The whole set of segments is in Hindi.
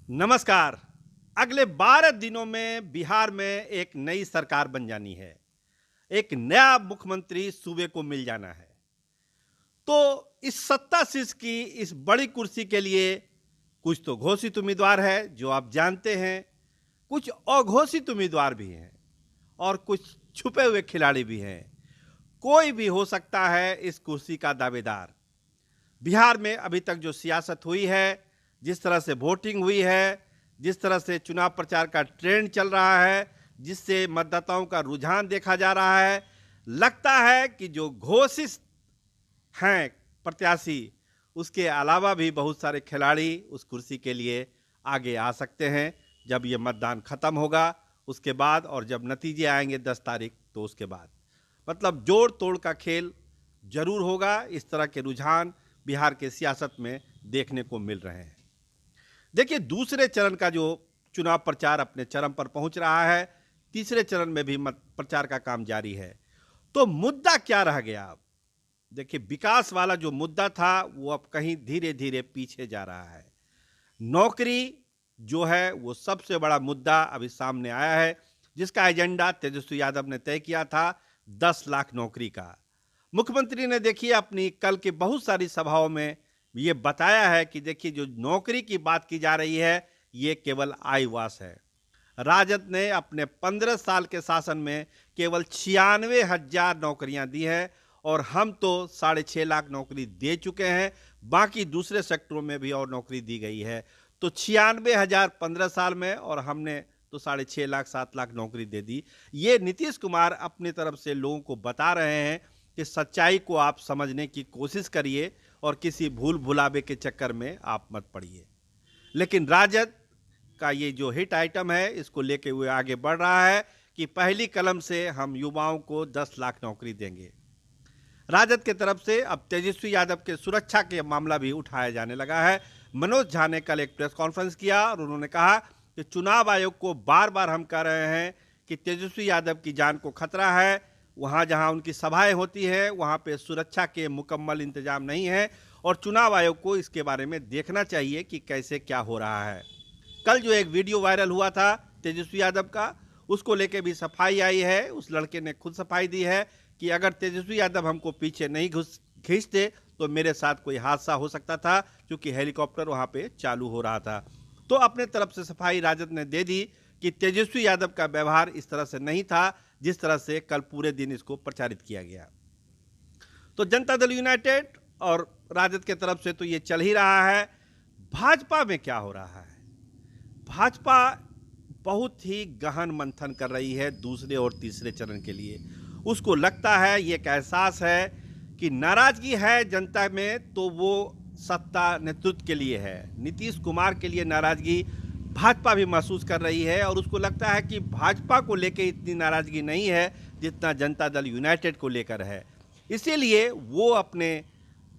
नमस्कार। अगले 12 दिनों में बिहार में एक नई सरकार बन जानी है। एक नया मुख्यमंत्री सूबे को मिल जाना है। तो इस सत्ता शीर्ष की इस बड़ी कुर्सी के लिए कुछ तो घोषित उम्मीदवार है जो आप जानते हैं, कुछ अघोषित उम्मीदवार भी हैं और कुछ छुपे हुए खिलाड़ी भी हैं। कोई भी हो सकता है इस कुर्सी का दावेदार। बिहार में अभी तक जो सियासत हुई है, जिस तरह से वोटिंग हुई है, जिस तरह से चुनाव प्रचार का ट्रेंड चल रहा है, जिससे मतदाताओं का रुझान देखा जा रहा है, लगता है कि जो घोषित हैं प्रत्याशी, उसके अलावा भी बहुत सारे खिलाड़ी उस कुर्सी के लिए आगे आ सकते हैं। जब ये मतदान खत्म होगा उसके बाद, और जब नतीजे आएंगे 10 तारीख, तो उसके बाद मतलब जोड़ तोड़ का खेल जरूर होगा। इस तरह के रुझान बिहार के सियासत में देखने को मिल रहे हैं। देखिए, दूसरे चरण का जो चुनाव प्रचार अपने चरम पर पहुंच रहा है, तीसरे चरण में भी मत प्रचार का काम जारी है। तो मुद्दा क्या रह गया अब? देखिए, विकास वाला जो मुद्दा था वो अब कहीं धीरे धीरे पीछे जा रहा है। नौकरी जो है वो सबसे बड़ा मुद्दा अभी सामने आया है, जिसका एजेंडा तेजस्वी यादव ने तय किया था, 10 लाख नौकरी का। मुख्यमंत्री ने देखिए अपनी कल की बहुत सारी सभाओं में ये बताया है कि देखिए, जो नौकरी की बात की जा रही है ये केवल आईवास है। राजद ने अपने 15 साल के शासन में केवल 96,000 नौकरियां दी हैं, और हम तो 6.5 लाख नौकरी दे चुके हैं। बाकी दूसरे सेक्टरों में भी और नौकरी दी गई है। तो 96,000 15 साल में, और हमने तो 6.5 लाख 7 लाख नौकरी दे दी। ये नीतीश कुमार अपनी तरफ से लोगों को बता रहे हैं कि सच्चाई को आप समझने की कोशिश करिए और किसी भूल भुलावे के चक्कर में आप मत पड़िए। लेकिन राजद का ये जो हिट आइटम है, इसको लेके हुए आगे बढ़ रहा है कि पहली कलम से हम युवाओं को 10 लाख नौकरी देंगे। राजद के तरफ से अब तेजस्वी यादव के सुरक्षा के मामला भी उठाया जाने लगा है। मनोज झा ने कल एक प्रेस कॉन्फ्रेंस किया और उन्होंने कहा कि चुनाव आयोग को बार बार हम कह रहे हैं कि तेजस्वी यादव की जान को खतरा है। वहाँ जहाँ उनकी सभाएं होती हैं वहाँ पे सुरक्षा के मुकम्मल इंतजाम नहीं है, और चुनाव आयोग को इसके बारे में देखना चाहिए कि कैसे क्या हो रहा है। कल जो एक वीडियो वायरल हुआ था तेजस्वी यादव का, उसको लेके भी सफाई आई है। उस लड़के ने खुद सफाई दी है कि अगर तेजस्वी यादव हमको पीछे नहीं खींचते तो मेरे साथ कोई हादसा हो सकता था, क्योंकि हेलीकॉप्टर वहाँ पे चालू हो रहा था। तो अपने तरफ से सफाई राजद ने दे दी कि तेजस्वी यादव का व्यवहार इस तरह से नहीं था जिस तरह से कल पूरे दिन इसको प्रचारित किया गया। तो जनता दल यूनाइटेड और राजद के तरफ से तो ये चल ही रहा है। भाजपा में क्या हो रहा है? भाजपा बहुत ही गहन मंथन कर रही है दूसरे और तीसरे चरण के लिए। उसको लगता है, ये एक एहसास है कि नाराजगी है जनता में, तो वो सत्ता नेतृत्व के लिए है। नीतीश कुमार के लिए नाराजगी भाजपा भी महसूस कर रही है, और उसको लगता है कि भाजपा को लेकर इतनी नाराजगी नहीं है जितना जनता दल यूनाइटेड को लेकर है। इसीलिए वो अपने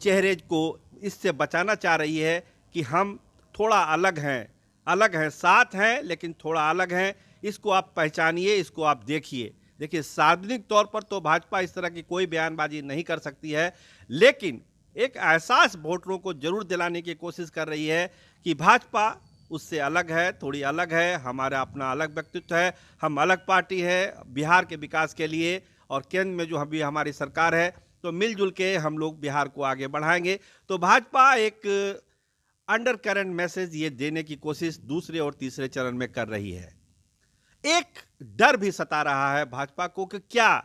चेहरे को इससे बचाना चाह रही है कि हम थोड़ा अलग हैं, साथ हैं लेकिन थोड़ा अलग हैं। इसको आप पहचानिए, इसको आप देखिए। देखिए, सार्वजनिक तौर पर तो भाजपा इस तरह की कोई बयानबाजी नहीं कर सकती है, लेकिन एक एहसास वोटरों को जरूर दिलाने की कोशिश कर रही है कि भाजपा उससे अलग है, थोड़ी अलग है, हमारा अपना अलग व्यक्तित्व है, हम अलग पार्टी है बिहार के विकास के लिए, और केंद्र में जो अभी हमारी सरकार है, तो मिलजुल के हम लोग बिहार को आगे बढ़ाएंगे। तो भाजपा एक अंडर करंट मैसेज ये देने की कोशिश दूसरे और तीसरे चरण में कर रही है। एक डर भी सता रहा है भाजपा को कि क्या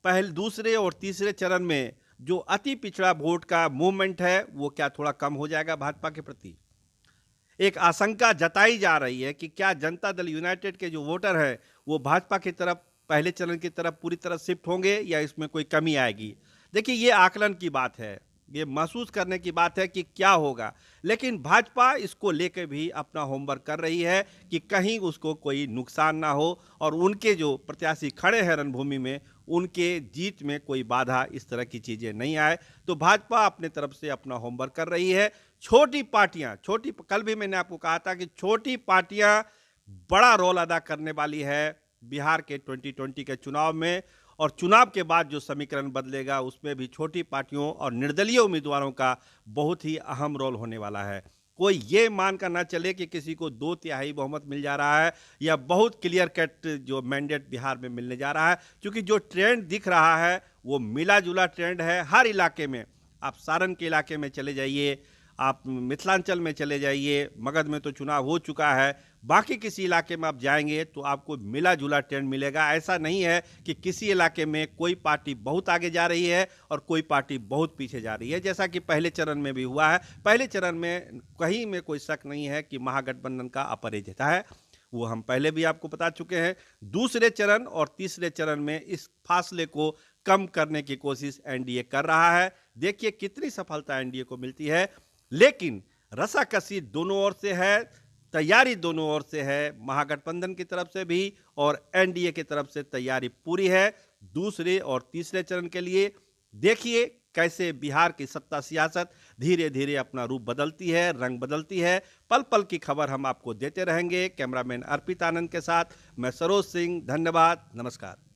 पहले, दूसरे और तीसरे चरण में जो अति पिछड़ा वोट का मूवमेंट है वो क्या थोड़ा कम हो जाएगा भाजपा के प्रति। एक आशंका जताई जा रही है कि क्या जनता दल यूनाइटेड के जो वोटर हैं वो भाजपा की तरफ, पहले चरण की तरफ पूरी तरह शिफ्ट होंगे या इसमें कोई कमी आएगी। देखिए, ये आकलन की बात है, ये महसूस करने की बात है कि क्या होगा। लेकिन भाजपा इसको लेकर भी अपना होमवर्क कर रही है कि कहीं उसको कोई नुकसान ना हो, और उनके जो प्रत्याशी खड़े हैं रणभूमि में, उनके जीत में कोई बाधा, इस तरह की चीज़ें नहीं आए। तो भाजपा अपने तरफ से अपना होमवर्क कर रही है। छोटी पार्टियां, कल भी मैंने आपको कहा था कि छोटी पार्टियां बड़ा रोल अदा करने वाली है बिहार के 2020 के चुनाव में, और चुनाव के बाद जो समीकरण बदलेगा उसमें भी छोटी पार्टियों और निर्दलीय उम्मीदवारों का बहुत ही अहम रोल होने वाला है। कोई ये मान कर ना चले कि किसी को 2/3 बहुमत मिल जा रहा है या बहुत क्लियर कट जो मैंडेट बिहार में मिलने जा रहा है, क्योंकि जो ट्रेंड दिख रहा है वो मिला जुला ट्रेंड है हर इलाके में। आप सारण के इलाके में चले जाइए, आप मिथिलांचल में चले जाइए, मगध में तो चुनाव हो चुका है, बाकी किसी इलाके में आप जाएंगे तो आपको मिला जुला ट्रेंड मिलेगा। ऐसा नहीं है कि किसी इलाके में कोई पार्टी बहुत आगे जा रही है और कोई पार्टी बहुत पीछे जा रही है, जैसा कि पहले चरण में भी हुआ है। पहले चरण में कहीं में कोई शक नहीं है कि महागठबंधन का अपराजित है, वो हम पहले भी आपको बता चुके हैं। दूसरे चरण और तीसरे चरण में इस फासले को कम करने की कोशिश एनडीए कर रहा है। देखिए कितनी सफलता एनडीए को मिलती है, लेकिन रसाकसी दोनों ओर से है, तैयारी दोनों ओर से है, महागठबंधन की तरफ से भी और एनडीए की तरफ से तैयारी पूरी है दूसरे और तीसरे चरण के लिए। देखिए कैसे बिहार की सत्ता सियासत धीरे धीरे अपना रूप बदलती है, रंग बदलती है। पल पल की खबर हम आपको देते रहेंगे। कैमरामैन अर्पित आनंद के साथ मैं सरोज सिंह, धन्यवाद, नमस्कार।